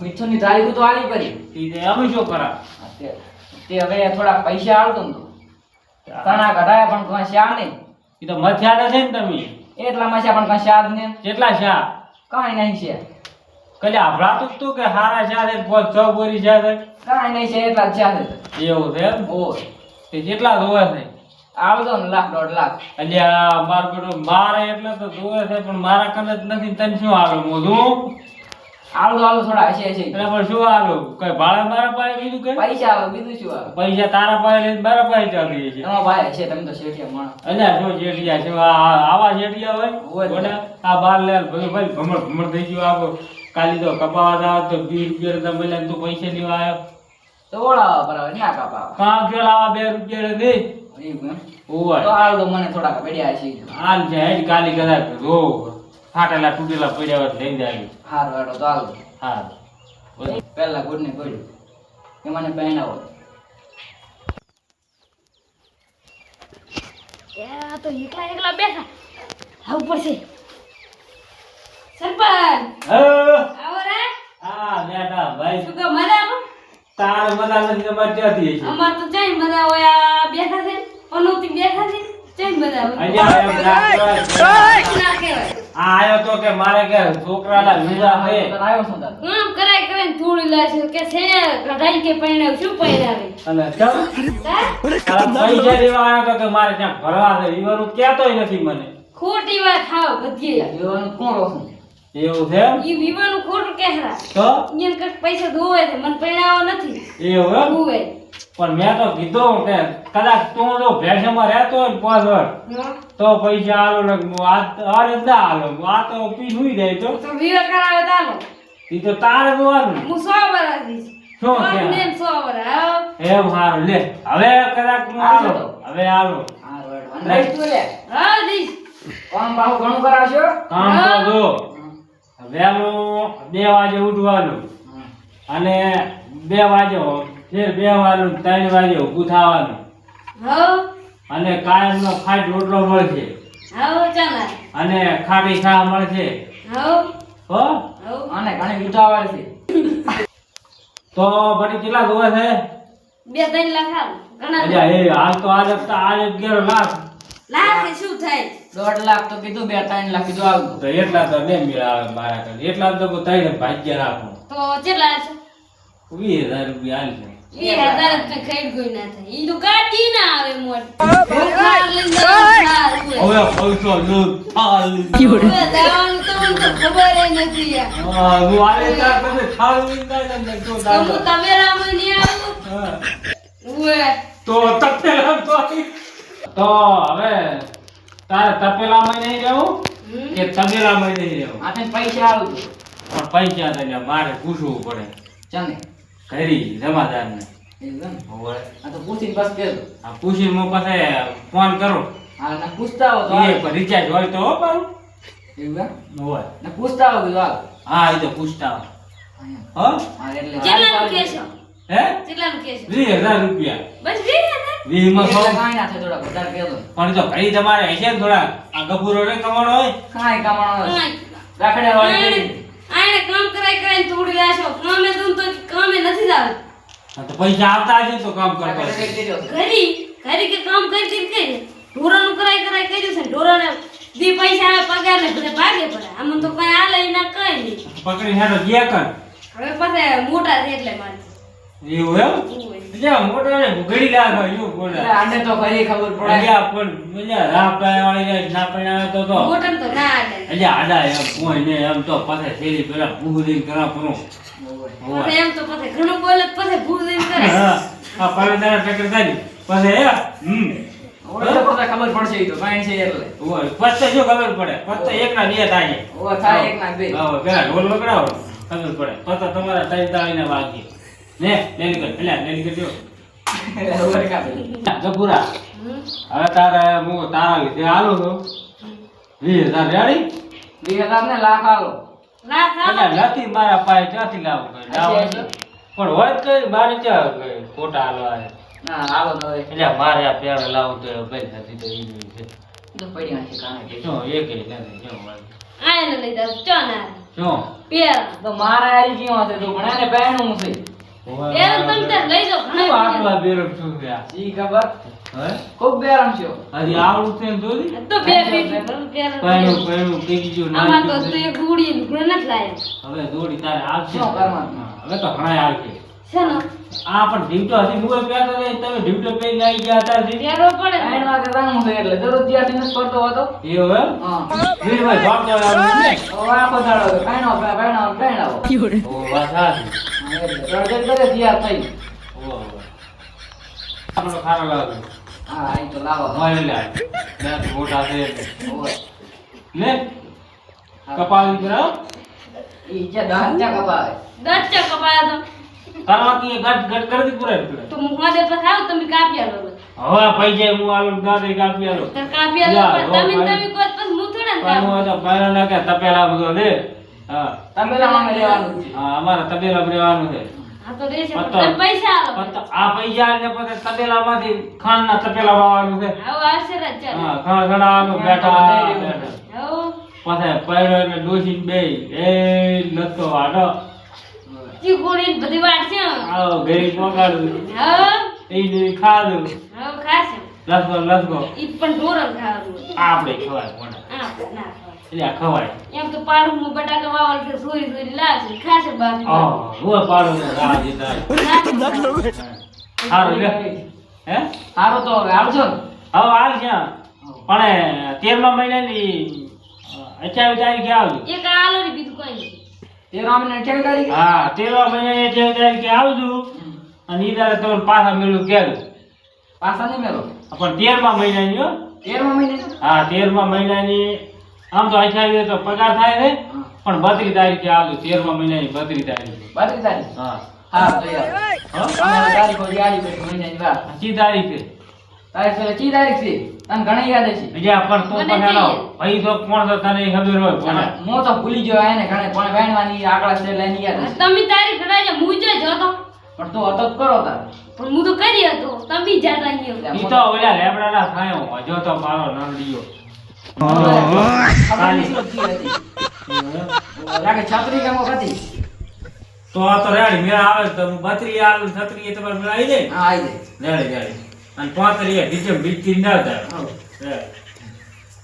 મીઠુની તારીખ તો આલી પડી તે અમે શું કરા તે હવે થોડા પૈસા આવતો ને તણા કઢાયા પણ કોઈ શા નહીં એ તો મથ્યા નથી ને તમે એટલામાં છે પણ કોઈ શાદ ને કેટલા શા કાંઈ નહીં છે કલ્યા આપડાતું તું કે હારા શા છે પોત છ બોરી શા છે કાંઈ નહીં છે એટલા જ છે એવું છે એમ ઓ તે કેટલા જોવે છે આવતો ને 1,00,000 અલ્યા માર બેટો મારે એટલે તો જોવે છે પણ મારા કને જ નથી તને શું આલો મોઢું આવતો થોડા હશે છે એટલે પણ શું આલો કઈ ભાડે મારા પાસે બીજું કઈ પૈસા આવે બીજું શું આવે પૈસા તારા પાસે લઈને મારા પાસે ચાલી છે તમારા ભાઈ છે તમે તો શેઠિયા માણસ અલ્યા શું જેઠિયા છે આવા જેઠિયા હોય હોય. આ બાર લે ભાઈ ભમર ભમર થઈ ગયો આવો કાલી તો કપાવા જાવ તો 20 રૂપિયા તમે લે તું પૈસા લેવા આવ્યો તો ઓળા બરાબર ના કાપા કામ કે લાવા 2 રૂપિયા દે એવું એમ ઓય તો આવતો મને થોડાક પડ્યા છે હાલ છે હેડ કાલી કદાચ રો ફાટેલા તૂટેલા પડ્યા હોય લઈ જાય હારું હેડો તો આવતો હા પહેલા ગુડ ને પડ્યું કે મને પહેણાવો આ તો એકલા એકલા બેઠા આવું પડશે સરપંચ આવો રે હા બેટા ભાઈ શું કે મજામાં તાર મજા નથી તમારે ક્યાંથી છે અમાર તો જઈ મજા હોય આ બેઠા છે પનોતી બેઠા છે જઈ મજા હોય અહીંયા એમ ના કહેવાય આ આયો તો કે મારે કે છોકરાના વિવાહ છે આવ્યો છું તાર કામ કરાય કરે ને થોડી લાશે કે છે કઢાઈ કે પહેણાવ શું પહેરાવે અને ચમ તારા પૈસા લેવા આવ્યો તો કે મારે ત્યાં ભરવા છે ઈવાનું કહેતોય નથી મને ખોટી વાત હાવ બધી જીવવાનું કોણ રોશું એવું છે એમ? ઈ વિવાનું ખોટું કહેરા તો ઈયન કક પૈસા ધોવે છે મને પહેણાવો નથી એવું એમ? ધોવે પણ મેં તો કીધું કે કદાચ તું જો ભેંસમાં રહેતો હોય ને 5 વર્ષ તો પૈસા આલો ને આ જ ના આલો આ તો પી સુઈ જાય તો તો વિવા કરાવે તાલો ઈ તો તારે જોવાનું હું 100 વર્ષ દીશ શું કે? ને 100 વર્ષ આવ એમ હારું લે હવે કદાચ હું આલો હવે આલો હારું હેડો અને રહીશ તું લે હા દીશ કામ બાહુ ઘણું કરાવશો કામ તો જો વહેલું 2 વાગે ઉઠવાનું અને 2 વાગે ફેર 2 વાગે 3 વાગે ઊભું થવાનું હવ અને કાયમનો ખાટ રોટલો મળશે હવ ચાલા અને ખાટી છા મળશે હવ હો હવ અને ઘણી ઉતાવળ છે તો બડી કેટલા જોવે છે 2-3 લાખ આવ ઘણા અલ્યા એ હાલ તો આજ 11 લાખ લાખ શું થાય 1.5 લાખ તો કીધું 2-3 લાખ કીધું આવતું તો એટલા તો નહીં મેળાવે મારા ઘરે એટલા તો તઈને ભાગ્ય રાખું તો કેટલા છે 20,000 રૂપિયા હાલ છે 20,000 તો ખેડ કોઈ ના થાય ઈ તો કાઢી ના આવે મોટ હવે પૈસો લૂટ હાલ દેવાનું તો મને તો ખબર ય નથી યાર હા હું આલે તાર તમે ખાવું નહીં ને તો હું દાદા તવેરામાં નહીં આવું હા. ઓએ તો તપેલા તો હવે તારે તપેલામાં નહીં રહેવું કે તબેલામાં નહીં રહેવું આથી પૈસા આવતું પણ પૈસા તો લ્યા મારે પૂછવું પડે ચાલે ઘરી જમાદારને એવું એમ હોય આ તો પૂછીને બસ કહેજો આ પૂછી હું પાસે ફોન કરું હા ને પૂછતા હો તો એ હાલ. પર રિચાર્જ હોય તો હો પાછું. એવું એમ હોય ને પૂછતા હો કીધું હાલ. હા એ તો પૂછતા હોય. અહીંયા. હો હા એટલે કેટલાનું કેસો હે કેટલાનું કેસો 20,000 રૂપિયા બસ 20,000 વીમાં એટલે સૌ કાંઈ ના થાય થોડા વધારે કહેજો પણ જો ઘડી તમારે હશે ને થોડા આ ગફુરો ને કમાણો હોય કાંઈ કમાણો કાંઈ. રાખડે વાળી કરી. આને કામ કરાય થોડી લાશો કામે તો કામે નથી જાવ હા, તો પૈસા આવતા હશે ને તો કામ કરતો રાખડે હશે. કરી દેજો. ઘરી કે કામ કરી ઢોરાનું કરાય કર્યું છે ને ઢોરાને દી પૈસા આવે પગાર ને બધે ભાગે પડે આમ તો કઈ આલે ના કઈ નહીં પકડી હેડો જે કર હવે પાછા મોટા છે એટલે મારે એવું એમ લ્યા મોટો ને ઘડી લાગો એવું બોલે એટલે આને તો ખરી ખબર પડે અલ્યા પણ લ્યા રાપડા વાળી જાય ના પડાવે તો મોટા તો ના આલે અલ્યા આડા એમ કોઈ ને એમ તો પાછા શેરી પેલા પૂરી કરા પૂરો પછી એમ તો પછી ઘણું બોલે તો પછી ભૂલ કરે આ પાલનદાર ટકર થાય પછી હે ઓય તો બધા ખબર પડશે ઈ તો કાંઈ છે એટલે ઓય પછી શું ખબર પડે પછી એકના બે થાય ઓ થાય એક ના બે હા પેલા ઢોલ વગડાવો ખબર પડે પછી તમારા ત્રણ તાળીને વાગી ને લેલી કર પેલા લેલી કરજો ઓય કા બે જપુરા હવે તારે હું તારા લીધે આલો તો 20,000 રેડી 2000 ને લાખ આલો લાખ એટલે આલે નથી મારા પાસે ક્યાંથી લાવું હશે, હશે. પણ હોય તો મારે ક્યાં ખોટા હાલવા છે ના આલો તો હવે. એટલે મારે આ પેર લાવું તો ભાઈ નથી તો ઈ છે ઈ તો પડ્યા છે કાંઈ કે શું એક નથી શું હોય આને લઈ જાવ ચો ના ચ શું પેર તો મારા આઈ ગયો હશે તો ભણાને પહેણું છે પેર તમે તાર લઈ જાઓ શું ઘણા આટલા બેરમ છું ત્યાં ઈ ખબર હે ખૂબ બેરામ છો હજી આવડું છે ને જોજી તો બે પેર પૈણું કઈ ગયું આમાં તો ના તું એક ગુડી ગુડ નથી લાયા હવે દોડી તારે આવશે શું કરવાનું? હા, હવે તો ઘણા આવશે છે ને આ પણ ઢીવટો હતી મુએ પહેરતો નહીં તમે ઢીવટો પહેરીને આવી ગયા હતા જી પેરો પડે ને. પહેણ વાગે રામું છે એટલે દરરોજ ત્યાંથી નથી પડતો હતો એવું એમ હા વીરભાઈ ભાગતો આવ્યો ને હવે આખો દાડો પહેણાવો ઓ વાત સાચી એટલે કરે તૈયાર થઈ ઓ આપણો ખારો લાગે હા અહીં તો લાવો મોય લે બે તો મોટા છે ઓય. લે કપાળી કરો ઈ જે દાંત ચા કપાવે દચ્ચા કપાયા કરવાથી ગટ ગટ કરી દી પૂરે તો હું માદે પર આવ તમે કાપ્યા લો હવે પૈસા હું આલું દાદે કાપી આલો તાર કાપ્યા લો પણ તમે કોત પછી હું થોડા ને કાપ. પાનો તો પાનો નાખે તપેલા બધો લે હા તબેલા માં લેવાનું છે હા અમારે તબેલા રહેવાનું છે આ તો રહેશે પત્તો. તમે પૈસા આલો આ પૈસા ને પછી તબેલામાંથી ખાંડના તપેલા વાળવાનું છે આવો આવશે રાત ચાલે હા ખાણ ખડાવાનું બેઠા આવો પાછા પૈડો એટલે ડોસીને બે એ લતો વાડો જી ગોળી બધી વાટ છે આવો ગરી પગાડું આવો એ ખાધું આવો ખાશે લસગો ઈ પણ ઢોરણ ખાવાનું આપણે ખવાય મોઢા આ ના ખાવા. એટલે આ ખવાય એમ તો પાડું હું બટાકા વાવલ કે સોરી સોરી લાવશે ખાશે બાકી હું પાડો ને રાહ જીતા સારું લે હે સારું તો હવે આવજો ને હવે હાલ છે પણ 13મા મહિનાની 28 તારીખે આવજો એક આલો ને બીજું કોઈ નહીં તે રામને 28 તારીખે હા 13મા મહિનાની 28 તારીખે આવજો અને ઈ દાડે તમને પાછા મેળું કેજો પાછા નહીં મેલો પણ 13મા મહિનાની હો 13મા મહિને હા 13મા મહિનાની આમ તો 28 તો પગાર થાય ને પણ 32 તારીખે આવજો 13મા મહિનાની 32 તારીખે 32 તારીખ હા હા તો યાર હા અમારે તારીખો યાદી કરી મહિનાની વાત કઈ તારીખે તારીખ તો ચી તારીખ છે તને ઘણી યાદ છે બીજા પણ તો મને પછાડો જોઈએ. ભાઈ તો કોણ તો તને ખબર હોય કોને હું તો ભૂલી ગયો એને ઘણે પણ વેણવાની આકડા છે લઈને યાદ છે તમે તારી ઘડાજે હું જ હતો પણ તું હતો જ કરો તાર પણ હું તો કરી હતો તમે બી જાતા નહીં ઈ તો ઓલા લેબડાના થાયો હજો તો મારો નંદિયો ખબર નહીં શું થયું હતી. લાગે છત્રી કેમો હતી તો આ તો રેડી મેળા આવે તો 32 આલ 36 તમારે મેળા આવી જાય હા આવી જાય રેડી રેડી અને 35 ડીજે બીજી ના થાય હા.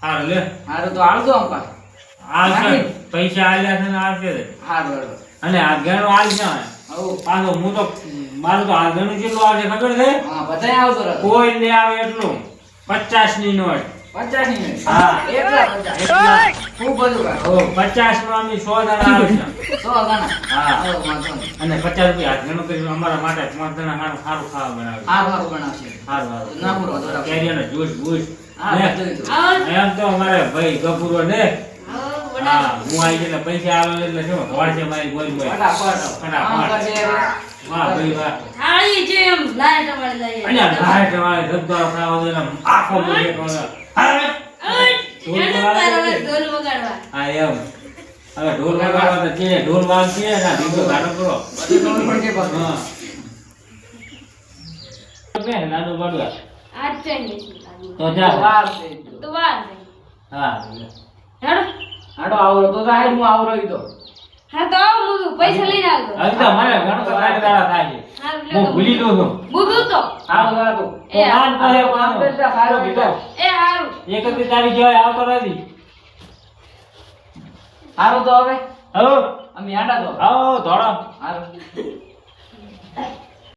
હાર લે હારું તો આવજો અંપા આ છે પૈસા આલ્યા છે ને આ છે હારું હારું અને આ ગણો આલ છે હઉ. પાછો હું તો મારું તો આ ગણું કેટલું આવે ખબર છે હા બધાય આવતો રહે કોઈ ને આવે એટલું 50 ની નોટ 50 ની મિનિટ હા. એટલા 50 એટલા ખૂબ બધું કાઢ. ઓ 50 માં અમે 100 જણા આવે છે 100 ગણા હા. હા વાંધો નહીં. અને 50 રૂપિયા હાથ ગણું કરી અમારા માટે 5 જણા સારું સારું ખાવા બનાવે હારું હારું બનાવશે સારું સારું ના પૂરો તો રાખો. કેરીનો જ્યુસ બૂસ હા ને જોઈ લો. આવો એમ તો અમારે ભાઈ ગફુરો ને આવો હા બનાવો હું આવી એટલે પૈસા આવે એટલે શું ધોળ છે મારી બોલ બોલ ફટાફટ આમ કરજે હવે. વાહ ભાઈ વાહ થાળી છે એમ લાઈટ અમારે જાય અને લાઈટ વાળે ધબધો ખાવા દે ને આખો બોલે કોને હા ઢોલ વગાડવા હા એમ હવે ઢોલ વગાડવા તો છે ઢોલ વાગશે ને દીધો ગાડો કરો બધું ખબર પડશે પાછું. હા કે નાનો બડવા આજ ચાઈ તો તો જા વાર છે. તો વાર છે હા હેડો હાડો આવરો તો સાહેબ હું આવરો ઈ તો હા તો આવો મુદુ પૈસા લઈને આવજો હવે તો મને ઘણો તો કાઢી દાડા થાય છે હારું હું લ્યો ભૂલી દઉં છું મુદુ તો હારું હારું એ આન પાસે આમ કરતા સારું કીધું. એ હારું 31 તારીખે હોય આવતો નથી હારું તો હવે હલો અમે આડા તો આવો ધોળો હારું